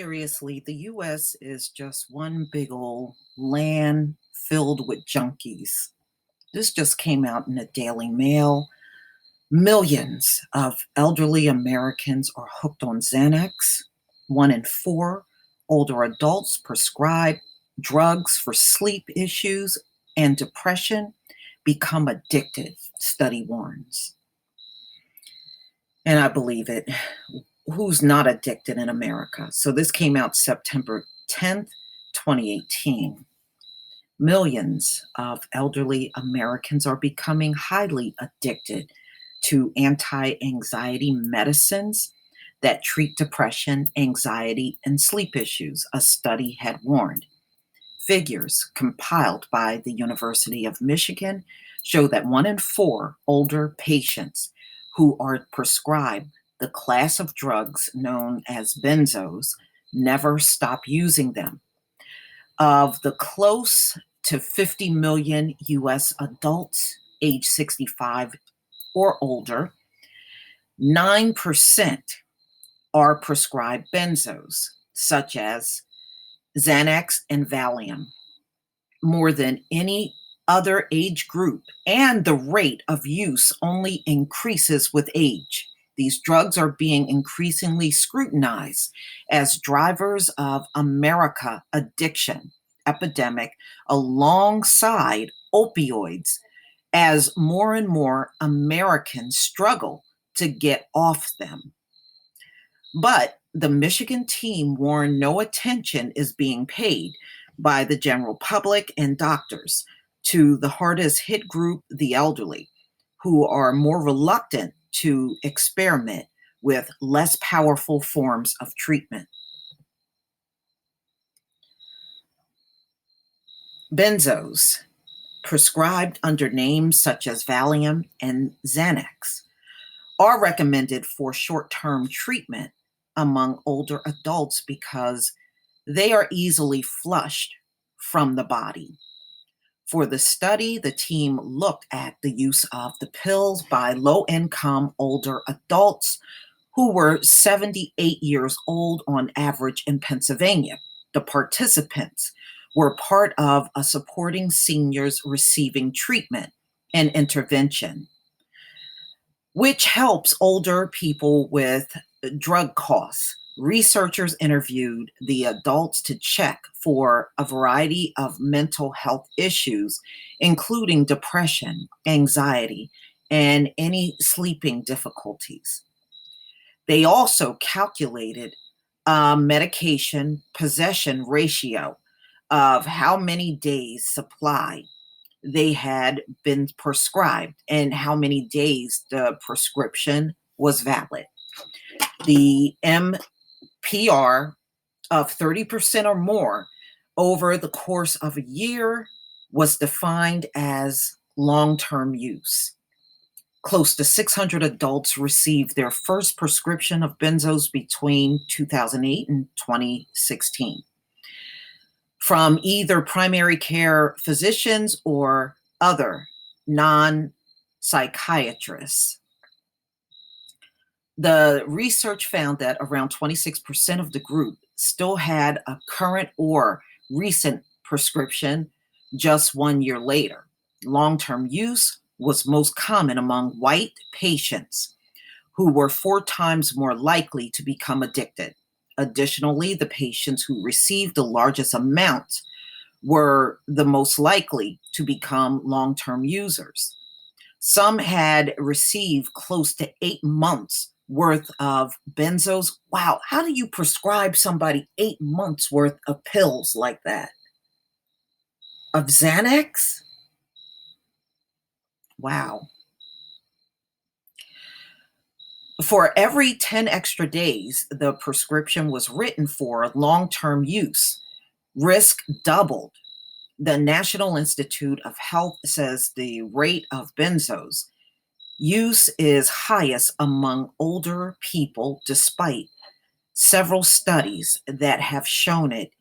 seriously, the US is just one big old land filled with junkies. This just came out in the Daily Mail. Millions of elderly Americans are hooked on Xanax. 1 in 4 older adults prescribe drugs for sleep issues and depression become addicted, study warns. And I believe it. Who's not addicted in America? So this came out September 10th, 2018. Millions of elderly Americans are becoming highly addicted to anti-anxiety medicines that treat depression, anxiety, and sleep issues, a study had warned. Figures compiled by the University of Michigan show that 1 in 4 older patients who are prescribed the class of drugs known as benzos never stop using them. Of the close to 50 million US adults age 65 or older, 9% are prescribed benzos, such as Xanax and Valium, more than any other age group, and the rate of use only increases with age. These drugs are being increasingly scrutinized as drivers of America addiction epidemic alongside opioids as more and more Americans struggle to get off them. But the Michigan team warned no attention is being paid by the general public and doctors to the hardest hit group, the elderly, who are more reluctant to experiment with less powerful forms of treatment. Benzos, prescribed under names such as Valium and Xanax, are recommended for short-term treatment among older adults because they are easily flushed from the body. For the study, the team looked at the use of the pills by low-income older adults who were 78 years old on average in Pennsylvania. The participants were part of a supporting seniors receiving treatment and intervention, which helps older people with drug costs. Researchers interviewed the adults to check for a variety of mental health issues, including depression, anxiety, and any sleeping difficulties. They also calculated a medication possession ratio of how many days supply they had been prescribed and how many days the prescription was valid. The MPR of 30% or more over the course of a year was defined as long-term use. Close to 600 adults received their first prescription of benzos between 2008 and 2016 from either primary care physicians or other non-psychiatrists. The research found that around 26% of the group still had a current or recent prescription just 1 year later. Long-term use was most common among white patients who were 4 times more likely to become addicted. Additionally, the patients who received the largest amount were the most likely to become long-term users. Some had received close to 8 months worth of benzos. Wow, how do you prescribe somebody 8 months worth of pills like that? Of Xanax? Wow. For every 10 extra days the prescription was written for long-term use, risk doubled. The National Institute of Health says the rate of benzos use is highest among older people, despite several studies that have shown it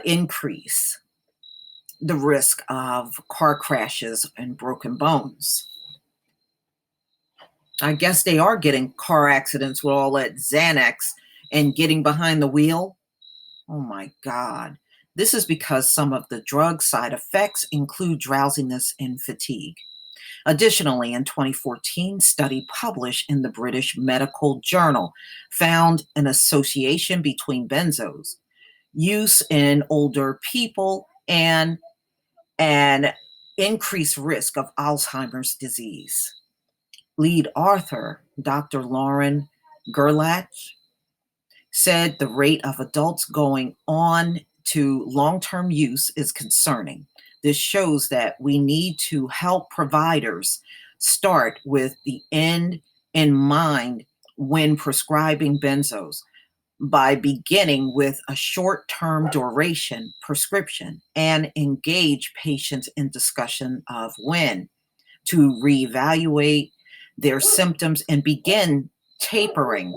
increase the risk of car crashes and broken bones. I guess they are getting car accidents with all that Xanax and getting behind the wheel. Oh my God. This is because some of the drug side effects include drowsiness and fatigue. Additionally, in 2014, study published in the British Medical Journal found an association between benzos use in older people and an increased risk of Alzheimer's disease. Lead author, Dr. Lauren Gerlach, said the rate of adults going on to long-term use is concerning. This shows that we need to help providers start with the end in mind when prescribing benzos by beginning with a short-term duration prescription and engage patients in discussion of when to reevaluate their symptoms and begin tapering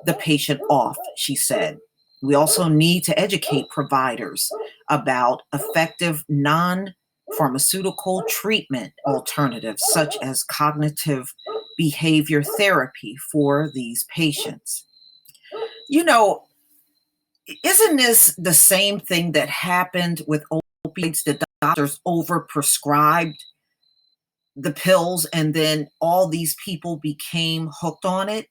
the patient off, she said. We also need to educate providers about effective non-pharmaceutical treatment alternatives, such as cognitive behavior therapy for these patients. You know, isn't this the same thing that happened with opioids? The doctors overprescribed the pills and then all these people became hooked on it.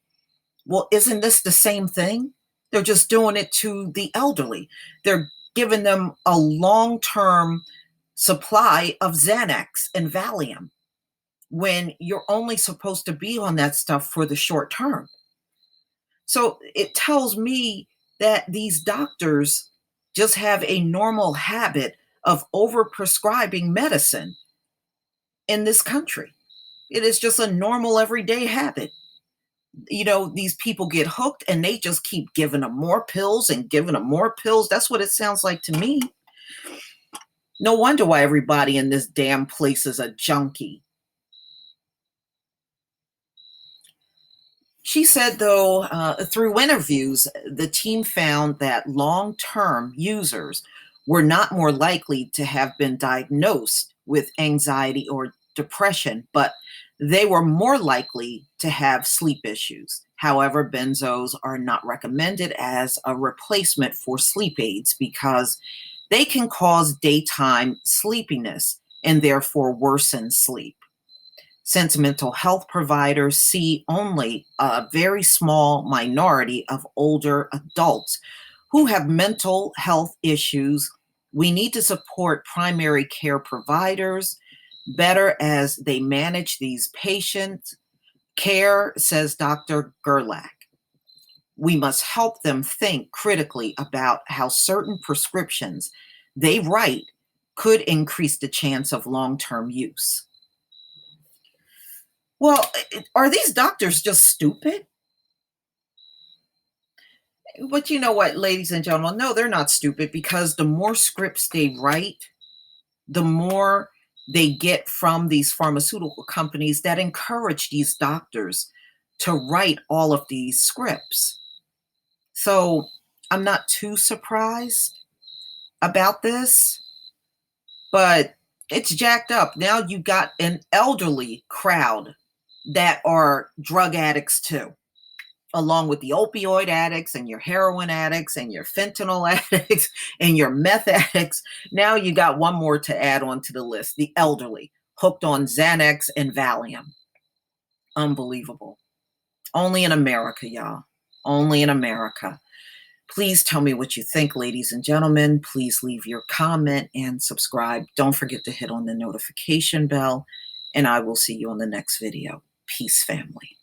Well, isn't this the same thing? They're just doing it to the elderly. They're giving them a long-term supply of Xanax and Valium when you're only supposed to be on that stuff for the short term. So it tells me that these doctors just have a normal habit of overprescribing medicine in this country. It is just a normal everyday habit. You know, these people get hooked and they just keep giving them more pills and giving them more pills. That's what it sounds like to me. No wonder why everybody in this damn place is a junkie. She said, though, through interviews, the team found that long-term users were not more likely to have been diagnosed with anxiety or depression, but they were more likely to have sleep issues. However, benzos are not recommended as a replacement for sleep aids because they can cause daytime sleepiness and therefore worsen sleep. Since mental health providers see only a very small minority of older adults who have mental health issues, we need to support primary care providers better as they manage these patients' care, says Dr. Gerlach. We must help them think critically about how certain prescriptions they write could increase the chance of long-term use. Well, are these doctors just stupid? But you know what, ladies and gentlemen? No, they're not stupid because the more scripts they write, the more they get from these pharmaceutical companies that encourage these doctors to write all of these scripts. So I'm not too surprised about this, but it's jacked up. Now you got an elderly crowd that are drug addicts too, along with the opioid addicts and your heroin addicts and your fentanyl addicts and your meth addicts. Now you got one more to add on to the list, the elderly, hooked on Xanax and Valium. Unbelievable. Only in America, y'all. Only in America. Please tell me what you think, ladies and gentlemen. Please leave your comment and subscribe. Don't forget to hit on the notification bell, and I will see you on the next video. Peace, family.